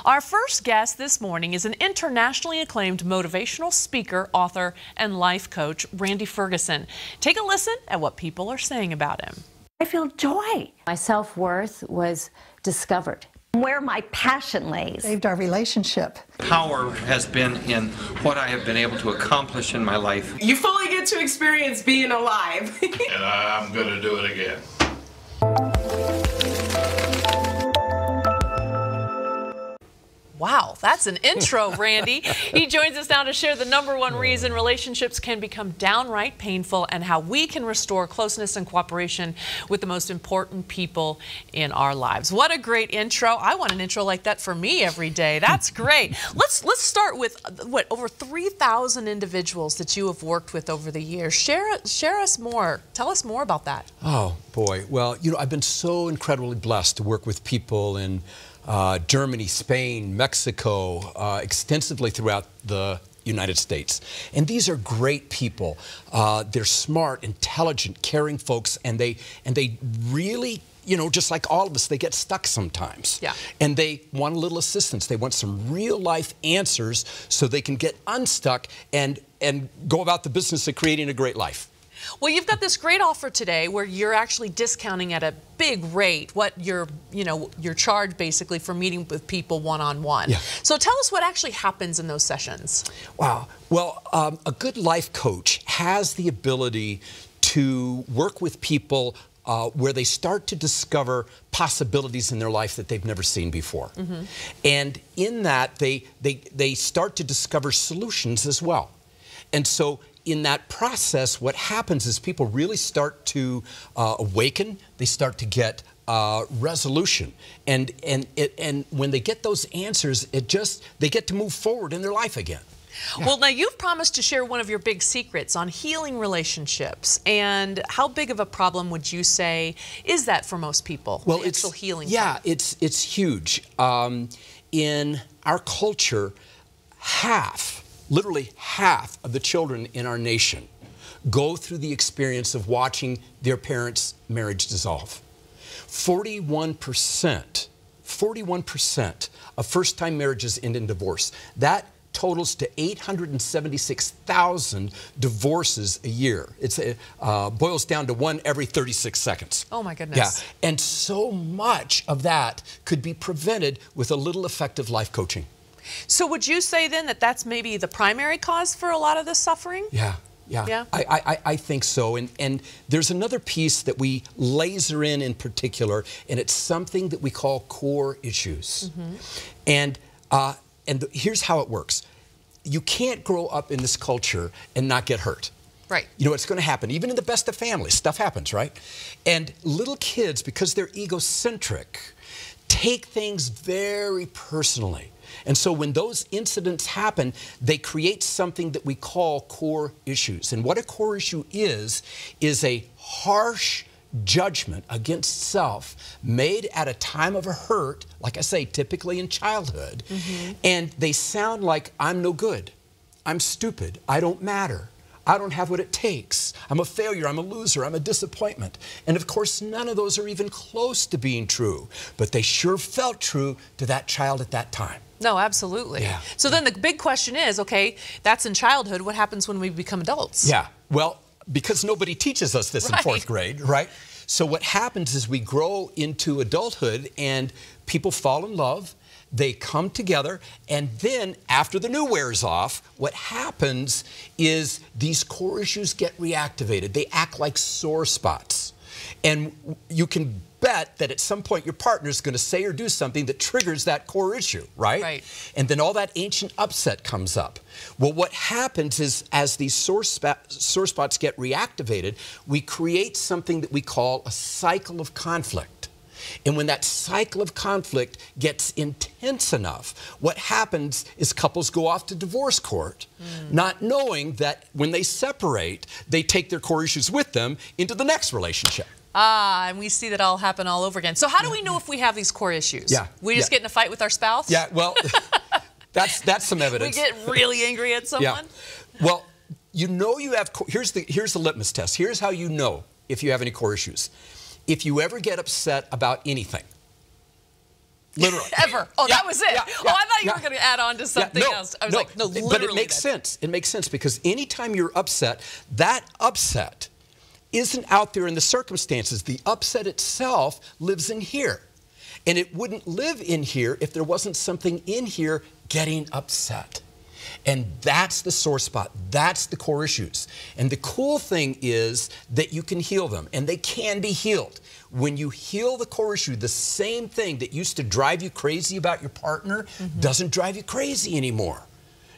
Our first guest this morning is an internationally acclaimed motivational speaker, author, and life coach, Randy Ferguson. Take a listen at what people are saying about him. I feel joy. My self-worth was discovered. Where my passion lays. Saved our relationship. Power has been in what I have been able to accomplish in my life. You fully get to experience being alive. And I'm going to do it again. Wow, that's an intro, Randy. He joins us now to share the #1 reason relationships can become downright painful and how we can restore closeness and cooperation with the most important people in our lives. What a great intro. I want an intro like that for me every day. That's great. Let's start with what, over 3,000 individuals that you have worked with over the years. Share us more. Tell us more about that. Oh, boy. Well, you know, I've been so incredibly blessed to work with people in Germany, Spain, Mexico, extensively throughout the United States. And these are great people. They're smart, intelligent, caring folks, and they really, you know, just like all of us, they get stuck sometimes. Yeah. And they want a little assistance. They want some real life answers so they can get unstuck and go about the business of creating a great life. Well, you've got this great offer today where you're actually discounting at a big rate what you're charged basically for meeting with people one-on-one. Yeah. So tell us what actually happens in those sessions. Wow. Well, a good life coach has the ability to work with people where they start to discover possibilities in their life that they've never seen before. Mm-hmm. And in that, they start to discover solutions as well. And so in that process, what happens is people really start to awaken. They start to get resolution, and when they get those answers, they get to move forward in their life again. Yeah. Well, now you've promised to share one of your big secrets on healing relationships, and how big of a problem would you say is that for most people? Well, the actual healing. Yeah, it's huge. In our culture, literally half of the children in our nation go through the experience of watching their parents' marriage dissolve. 41% of first-time marriages end in divorce. That totals to 876,000 divorces a year. It boils down to one every 36 seconds. Oh my goodness. Yeah, and so much of that could be prevented with a little effective life coaching. So would you say then that that's maybe the primary cause for a lot of this suffering? Yeah. I think so. And there's another piece that we laser in particular, and it's something that we call core issues. Mm-hmm. And here's how it works. You can't grow up in this culture and not get hurt. Right. You know, it's going to happen. Even in the best of families, stuff happens, right? And little kids, because they're egocentric, take things very personally. And so when those incidents happen, they create something that we call core issues. And what a core issue is a harsh judgment against self made at a time of a hurt, like I say, typically in childhood. Mm-hmm. And they sound like, I'm no good, I'm stupid, I don't matter, I don't have what it takes, I'm a failure, I'm a loser, I'm a disappointment. And of course, none of those are even close to being true, but they sure felt true to that child at that time. No, absolutely. Yeah. So then the big question is, okay, that's in childhood. What happens when we become adults? Yeah, well, because nobody teaches us this in 4th grade, right? So what happens is we grow into adulthood and people fall in love, they come together, and then after the new wears off, what happens is these core issues get reactivated. They act like sore spots. And you can bet that at some point your partner is going to say or do something that triggers that core issue, right? Right. And then all that ancient upset comes up. Well, what happens is as these sore spots get reactivated, we create something that we call a cycle of conflict. And when that cycle of conflict gets intense enough, what happens is couples go off to divorce court, not knowing that when they separate, they take their core issues with them into the next relationship. Ah, and we see that all happen all over again. So how do we know if we have these core issues? Yeah. We just get in a fight with our spouse? Yeah, well, that's some evidence. We get really angry at someone? Yeah. Well, you know you have, here's the litmus test. Here's how you know if you have any core issues. If you ever get upset about anything, Literally. Ever. Oh, Yeah, that was it. yeah, Oh, yeah, I thought you yeah. were going to add on to something else. I was like, no, literally. But it makes that's- sense. It makes sense because anytime you're upset, that upset isn't out there in the circumstances. The upset itself lives in here. And it wouldn't live in here if there wasn't something in here getting upset. And that's the sore spot. That's the core issues. And the cool thing is that you can heal them, and they can be healed. When you heal the core issue, the same thing that used to drive you crazy about your partner doesn't drive you crazy anymore.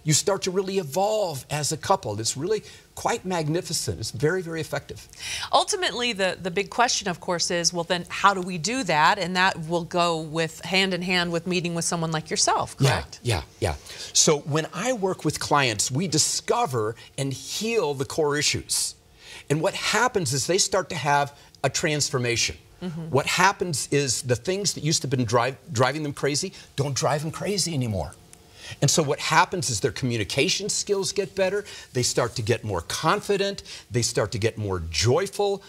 You start to really evolve as a couple. It's really quite magnificent. It's very, very effective. Ultimately, the big question, of course, is, well, then how do we do that? And that will go with hand in hand with meeting with someone like yourself, correct? Yeah. So when I work with clients, we discover and heal the core issues. And what happens is they start to have a transformation. What happens is the things that used to have been driving them crazy don't drive them crazy anymore. And so what happens is their communication skills get better, they start to get more confident, they start to get more joyful,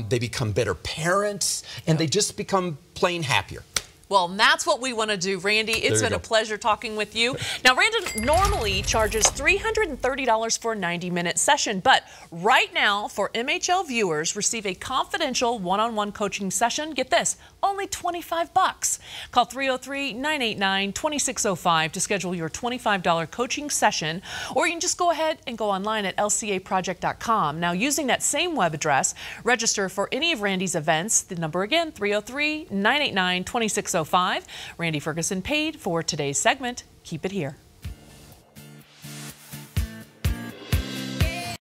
they become better parents, and they just become plain happier. Well, that's what we want to do, Randy. It's been a pleasure talking with you. Now, Randy normally charges $330 for a 90-minute session, but right now, for MHL viewers, receive a confidential one-on-one coaching session. Get this, only $25. Call 303-989-2605 to schedule your $25 coaching session, or you can just go ahead and go online at lcaproject.com. Now, using that same web address, register for any of Randy's events. The number again, 303-989-2605. Randy Ferguson paid for today's segment. Keep it here.